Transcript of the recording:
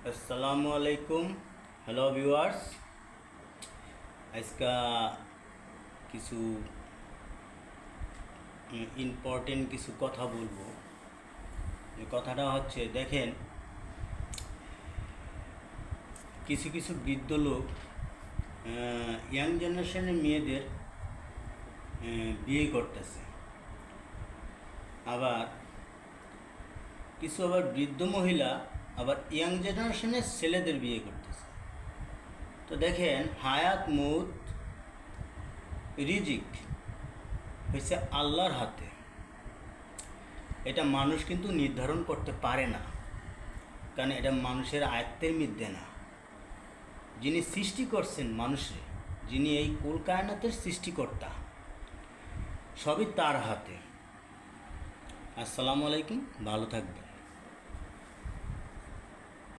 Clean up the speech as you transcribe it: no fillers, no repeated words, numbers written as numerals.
আসসালামু আলাইকুম। Hello viewers, আজকা কিছু ইম্পর্টেন্ট কিছু কথা বলবো। এই কথাটা হচ্ছে, দেখেন, কিছু কিছু বৃদ্ধ লোক ইয়াং জেনারেশনের মেয়েদের বিয়ে করতেছে, আবার কিছু বৃদ্ধ মহিলা আবার ইয়াং জেনারেশনের ছেলেদের বিয়ে করতেছে। তো দেখেন, হায়াত মউত রিজিক হয়েছে আল্লাহর হাতে। এটা মানুষ কিন্তু নির্ধারণ করতে পারে না, কারণ এটা মানুষের আয়ত্তের মধ্যে না। যিনি সৃষ্টি করছেন মানুষের, যিনি এই কুল কায়নাতের সৃষ্টিকর্তা, সবই তার হাতে। আসসালামু আলাইকুম, ভালো থাকবেন।